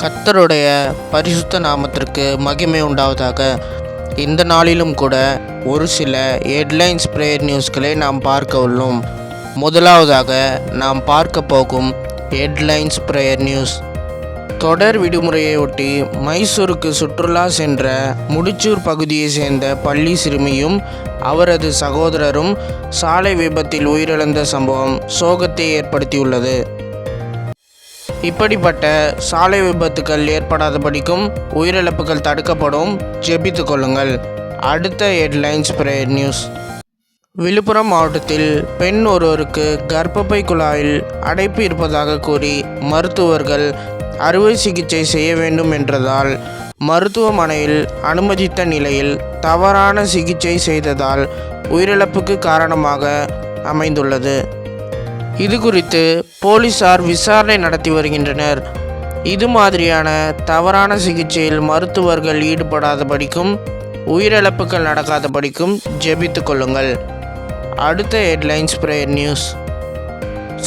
கர்த்தருடைய பரிசுத்த நாமத்திற்கு மகிமை உண்டாவதாக. இந்த நாளிலும் கூட ஒரு சில ஹெட்லைன்ஸ் பிரேயர் நியூஸ்களை நாம் பார்க்க உள்ளோம். முதலாவதாக நாம் பார்க்க போகும் ஹெட்லைன்ஸ் பிரேயர் நியூஸ். தொடர் விடுமுறையொட்டி மைசூருக்கு சுற்றுலா சென்ற முடிச்சூர் பகுதியை சேர்ந்த பள்ளி சிறுமியும் அவரது சகோதரரும் சாலை விபத்தில் உயிரிழந்த சம்பவம் சோகத்தை ஏற்படுத்தியுள்ளது. இப்படிப்பட்ட சாலை விபத்துக்கள் ஏற்படாதபடிக்கும் உயிரிழப்புகள் தடுக்கப்படும், ஜெபித்து கொள்ளுங்கள். அடுத்த ஹெட்லைன்ஸ் பிரேயர் நியூஸ். விழுப்புரம் மாவட்டத்தில் பெண் ஒருவருக்கு கர்ப்பப்பை குழாயில் அடைப்பு இருப்பதாக கூறி மருத்துவர்கள் அறுவை சிகிச்சை செய்ய வேண்டும் என்றதால் மருத்துவமனையில் அனுமதித்த நிலையில் தவறான சிகிச்சை செய்ததால் உயிரிழப்புக்கு காரணமாக அமைந்துள்ளது. இது குறித்து போலீசார் விசாரணை நடத்தி வருகின்றனர். இது மாதிரியான தவறான சிகிச்சையில் மருத்துவர்கள் ஈடுபடாதபடிக்கும் உயிரிழப்புகள் நடக்காதபடிக்கும் ஜெபித்து கொள்ளுங்கள். அடுத்த ஹெட்லைன்ஸ் பிரேயர் நியூஸ்.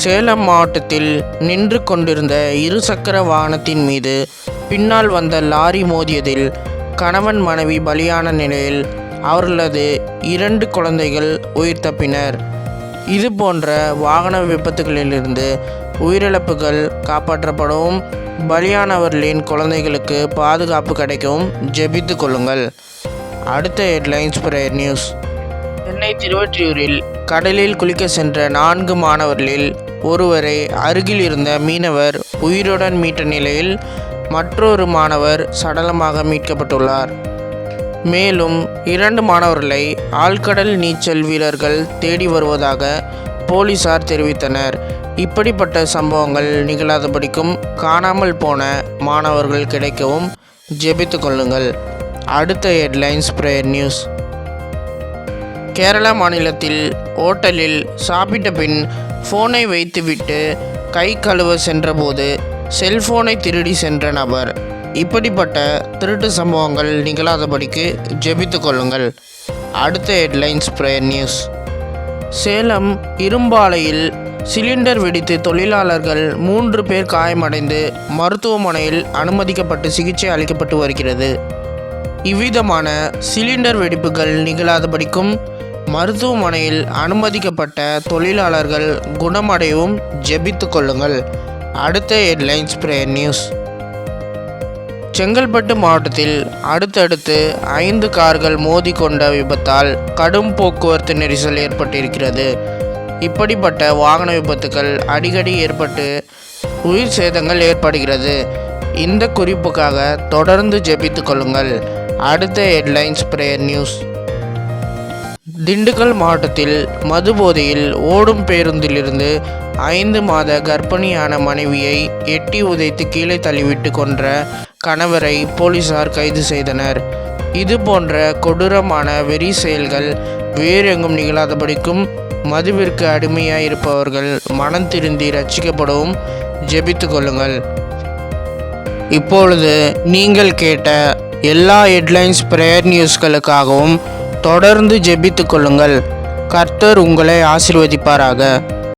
சேலம் மாவட்டத்தில் நின்று கொண்டிருந்த இருசக்கர வாகனத்தின் மீது பின்னால் வந்த லாரி மோதியதில் கணவன் மனைவி பலியான நிலையில் அவர்களது 2 குழந்தைகள் உயிர் தப்பினர். இது போன்ற வாகன விபத்துகளிலிருந்து உயிரிழப்புகள் காப்பாற்றப்படவும் பலியானவர்களின் குழந்தைகளுக்கு பாதுகாப்பு கிடைக்கவும் ஜெபித்து கொள்ளுங்கள். அடுத்த ஹெட்லைன்ஸ் பிரேயர் நியூஸ். சென்னை திருவொற்றியூரில் கடலில் குளிக்க சென்ற 4 மாணவர்களில் ஒருவரை அருகில் இருந்த மீனவர் உயிருடன் மீட்ட நிலையில் மற்றொரு மாணவர் சடலமாக மீட்கப்பட்டுள்ளார். மேலும் 2 மாணவர்களை ஆழ்கடல் நீச்சல் வீரர்கள் தேடி வருவதாக போலீசார் தெரிவித்தனர். இப்படிப்பட்ட சம்பவங்கள் நிகழாதபடிக்கும் காணாமல் போன மாணவர்கள் கிடைக்கவும் ஜெபித்து கொள்ளுங்கள். அடுத்த ஹெட்லைன்ஸ் பிரேயர் நியூஸ். கேரளா மாநிலத்தில் ஓட்டலில் சாப்பிட்ட பின் ஃபோனை வைத்துவிட்டு கை கழுவ சென்றபோது செல்போனை திருடி சென்ற நபர். இப்படிப்பட்ட திருட்டு சம்பவங்கள் நிகழாதபடிக்கு ஜெபித்து கொள்ளுங்கள். அடுத்த ஹெட்லைன்ஸ் பிரேயர் நியூஸ். சேலம் இரும்பாலையில் சிலிண்டர் வெடித்து தொழிலாளர்கள் 3 பேர் காயமடைந்து மருத்துவமனையில் அனுமதிக்கப்பட்டு சிகிச்சை அளிக்கப்பட்டு வருகிறது. இவ்விதமான சிலிண்டர் வெடிப்புகள் நிகழாதபடிக்கும் மருத்துவமனையில் அனுமதிக்கப்பட்ட தொழிலாளர்கள் குணமடையவும் ஜெபித்து கொள்ளுங்கள். அடுத்த ஹெட்லைன்ஸ் பிரேயர் நியூஸ். செங்கல்பட்டு மாவட்டத்தில் அடுத்தடுத்து 5 கார்கள் மோதி கொண்ட விபத்தால் கடும் போக்குவரத்து நெரிசல் ஏற்பட்டிருக்கிறது. இப்படிப்பட்ட வாகன விபத்துக்கள் அடிக்கடி ஏற்பட்டு உயிர் சேதங்கள் ஏற்படுகிறது. இந்த குறிப்புக்காக தொடர்ந்து ஜெபித்து கொள்ளுங்கள். அடுத்த ஹெட்லைன்ஸ் பிரேயர் நியூஸ். திண்டுக்கல் மாவட்டத்தில் மது போதையில் ஓடும் பேருந்திலிருந்து 5 மாத கர்ப்பிணியான மனைவியை எட்டி உதைத்து கீழே தள்ளிவிட்டு கொன்ற கணவரை போலீசார் கைது செய்தனர். இது போன்ற கொடூரமான வெறி செயல்கள் வேறு எங்கும் நிகழாதபடிக்கும் மதுவிற்கு அடிமையாயிருப்பவர்கள் மனம் திருந்தி ரட்சிக்கப்படவும் ஜெபித்து கொள்ளுங்கள். இப்பொழுது நீங்கள் கேட்ட எல்லா ஹெட்லைன்ஸ் பிரேயர் நியூஸ்களுக்காகவும் தொடர்ந்து ஜெபித்து கொள்ளுங்கள். கர்த்தர் உங்களை ஆசீர்வதிப்பாராக.